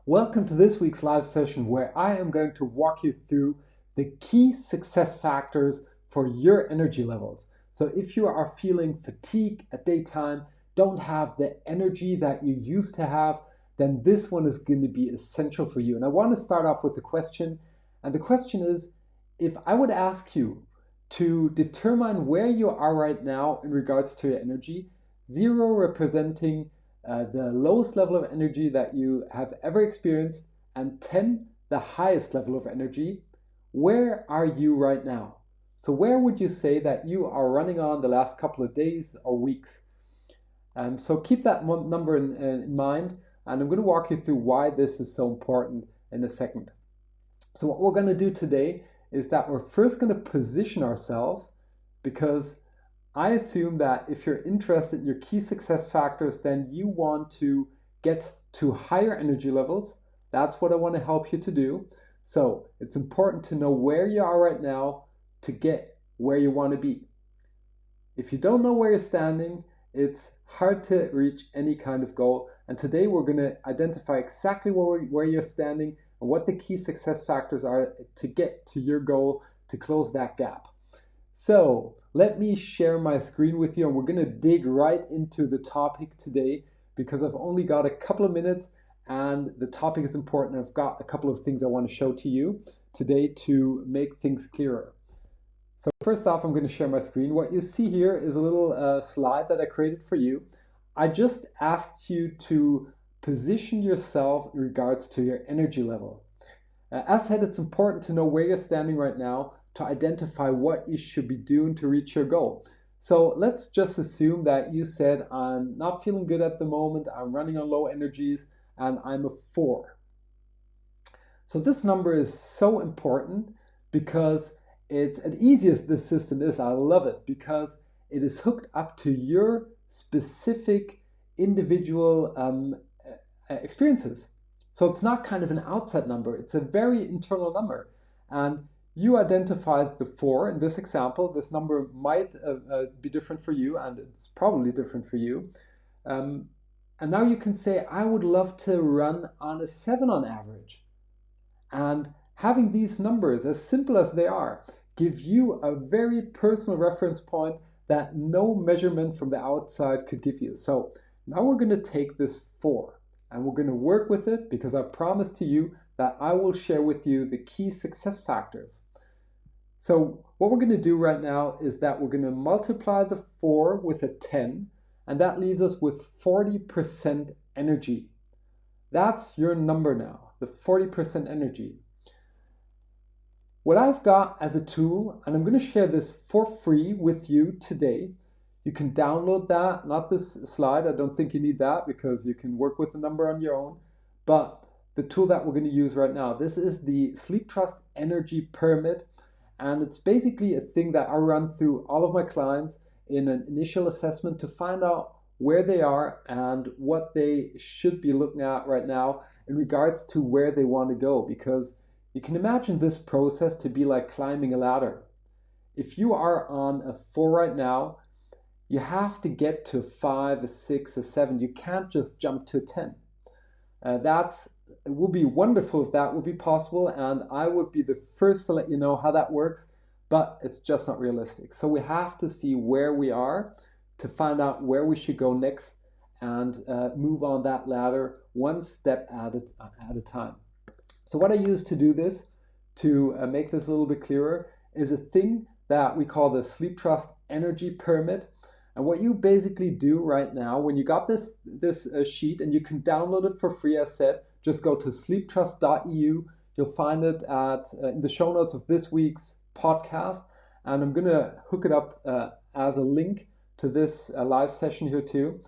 Welcome to this week's live session where I am going to walk you through the key success factors for your energy levels. So if you are feeling fatigue at daytime, don't have the energy that you used to have, then this one is going to be essential for you. And I want to start off with a question. And the question is, if I would ask you to determine where you are right now in regards to your energy, 0 representing the lowest level of energy that you have ever experienced, and 10, the highest level of energy. Where are you right now? So where would you say that you are running on the last couple of days or weeks? So keep that number in mind, and I'm going to walk you through why this is so important in a second. So what we're going to do today is that we're first going to position ourselves, because I assume that if you're interested in your key success factors, then you want to get to higher energy levels. That's what I want to help you to do. So it's important to know where you are right now to get where you want to be. If you don't know where you're standing, it's hard to reach any kind of goal. And today we're going to identify exactly where you're standing and what the key success factors are to get to your goal, to close that gap. So let me share my screen with you, and we're going to dig right into the topic today because I've only got a couple of minutes and the topic is important. I've got a couple of things I want to show to you today to make things clearer. So first off, I'm going to share my screen. What you see here is a little slide that I created for you. I just asked you to position yourself in regards to your energy level. As said, it's important to know where you're standing right now to identify what you should be doing to reach your goal. So let's just assume that you said, I'm not feeling good at the moment, I'm running on low energies, and I'm a 4. So this number is so important because it's as easy as this system is. I love it because it is hooked up to your specific individual experiences. So it's not kind of an outside number, it's a very internal number. And you identified the 4 in this example. This number might be different for you, and it's probably different for you. And now you can say, I would love to run on a 7 on average. And having these numbers, as simple as they are, give you a very personal reference point that no measurement from the outside could give you. So now we're going to take this 4 and we're going to work with it, because I promise to you that I will share with you the key success factors. So what we're going to do right now is that we're going to multiply the 4 with a 10, and that leaves us with 40% energy. That's your number now, the 40% energy. What I've got as a tool, and I'm going to share this for free with you today. You can download that, not this slide. I don't think you need that because you can work with the number on your own. But the tool that we're going to use right now, this is the Sleeptrust Energy Pyramid. And it's basically a thing that I run through all of my clients in an initial assessment to find out where they are and what they should be looking at right now in regards to where they want to go. Because you can imagine this process to be like climbing a ladder. If you are on a 4 right now, you have to get to a 5, a 6, a 7. You can't just jump to a 10. It would be wonderful if that would be possible, and I would be the first to let you know how that works, but it's just not realistic. So we have to see where we are to find out where we should go next and move on that ladder one step at a time. So what I use to do this, to make this a little bit clearer, is a thing that we call the Sleeptrust Energy Pyramid. And what you basically do right now, when you got this sheet, and you can download it for free, as said, just go to sleeptrust.eu. You'll find it in the show notes of this week's podcast. And I'm going to hook it up as a link to this live session here too.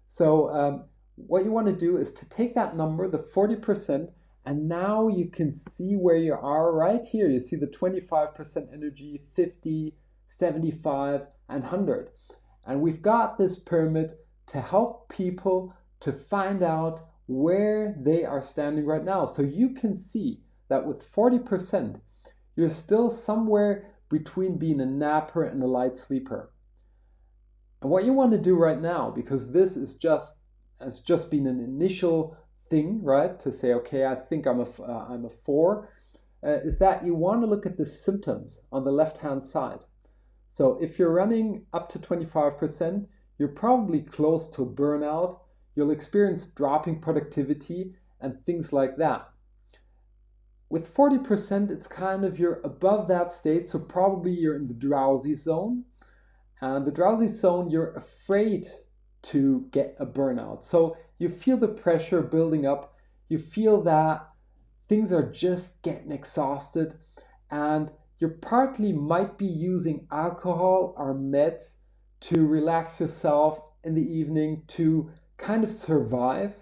So what you want to do is to take that number, the 40%, and now you can see where you are right here. You see the 25% energy, 50, 75, and 100. And we've got this pyramid to help people to find out where they are standing right now. So you can see that with 40%, you're still somewhere between being a napper and a light sleeper. And what you want to do right now, because this is just been an initial thing, right, to say, okay, I think I'm a 4, is that you want to look at the symptoms on the left-hand side. So if you're running up to 25%, you're probably close to burnout. You'll experience dropping productivity and things like that. With 40%, it's kind of you're above that state, so probably you're in the drowsy zone. And the drowsy zone, you're afraid to get a burnout. So you feel the pressure building up. You feel that things are just getting exhausted, and you partly might be using alcohol or meds to relax yourself in the evening to kind of survive.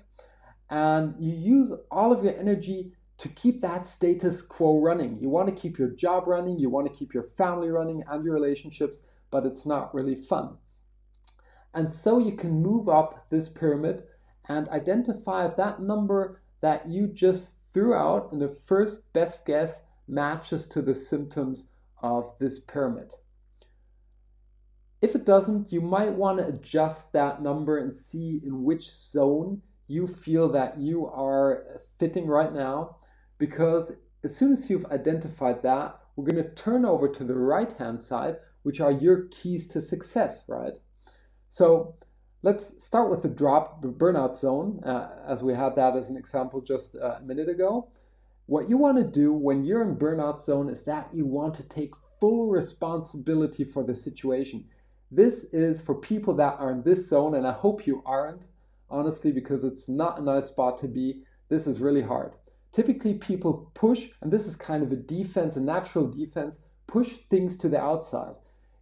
And you use all of your energy to keep that status quo running. You want to keep your job running, you want to keep your family running and your relationships, but it's not really fun. And so you can move up this pyramid and identify if that number that you just threw out in the first best guess matches to the symptoms of this pyramid. If it doesn't, you might want to adjust that number and see in which zone you feel that you are fitting right now, because as soon as you've identified that, we're going to turn over to the right-hand side, which are your keys to success, right? So let's start with the burnout zone, as we had that as an example just a minute ago. What you want to do when you're in burnout zone is that you want to take full responsibility for the situation. This is for people that are in this zone, and I hope you aren't, honestly, because it's not a nice spot to be. This is really hard. Typically people push, and this is kind of a defense, a natural defense, push things to the outside.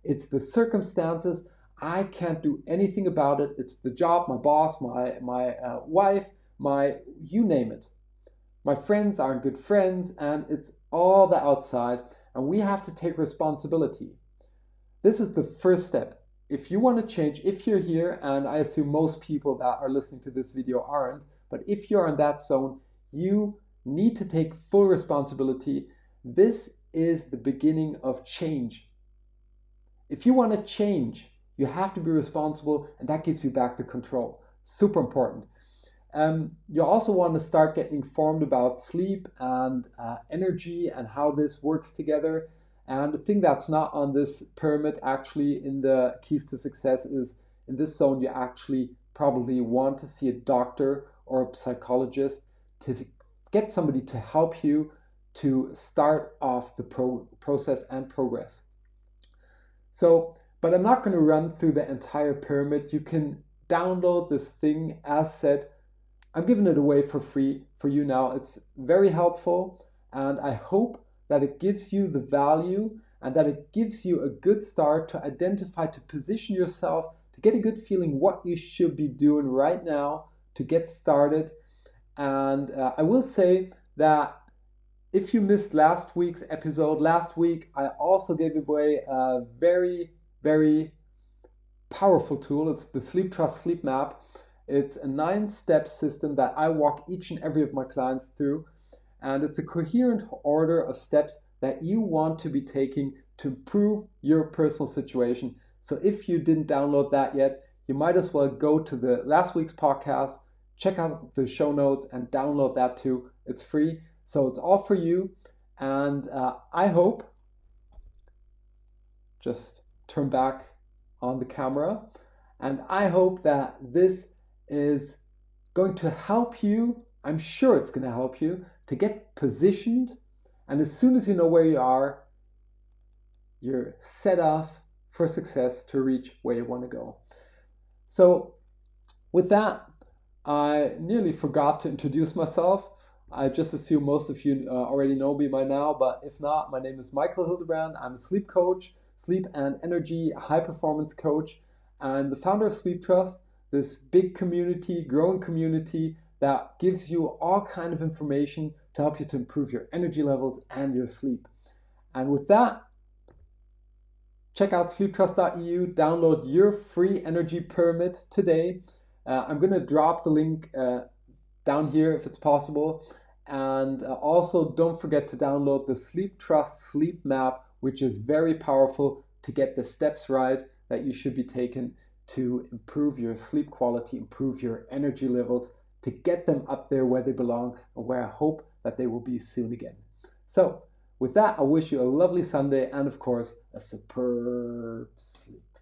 It's the circumstances. I can't do anything about it. It's the job, my boss, my wife, you name it. My friends aren't good friends, and it's all the outside, and we have to take responsibility. This is the first step. If you want to change, if you're here, and I assume most people that are listening to this video aren't, but if you're in that zone, you need to take full responsibility. This is the beginning of change. If you want to change, you have to be responsible, and that gives you back the control. Super important. You also want to start getting informed about sleep and energy and how this works together. And the thing that's not on this pyramid actually in the keys to success is in this zone you actually probably want to see a doctor or a psychologist to get somebody to help you to start off the process and progress. So, but I'm not going to run through the entire pyramid. You can download this thing. As said, I'm giving it away for free for you now. It's very helpful, and I hope that it gives you the value and that it gives you a good start to identify, to position yourself, to get a good feeling what you should be doing right now to get started. And I will say that if you missed last week's episode, last week I also gave away a very, very powerful tool. It's the Sleeptrust Sleep Map. It's a 9-step system that I walk each and every of my clients through. And it's a coherent order of steps that you want to be taking to improve your personal situation. So if you didn't download that yet, you might as well go to the last week's podcast, check out the show notes and download that too. It's free. So it's all for you. And I hope, just turn back on the camera, and I hope that this is going to help you. I'm sure it's going to help you to get positioned, and as soon as you know where you are, you're set off for success to reach where you want to go. So with that, I nearly forgot to introduce myself. I just assume most of you already know me by now, but if not, my name is Michael Hildebrand. I'm a sleep coach, sleep and energy high performance coach, and the founder of Sleeptrust, this big community, growing community that gives you all kind of information to help you to improve your energy levels and your sleep. And with that, check out sleeptrust.eu, download your free energy pyramid today. I'm going to drop the link down here if it's possible. And also don't forget to download the Sleeptrust Sleep Map, which is very powerful to get the steps right that you should be taking to improve your sleep quality, improve your energy levels, to get them up there where they belong and where I hope that they will be soon again. So, with that, I wish you a lovely Sunday and, of course, a superb sleep.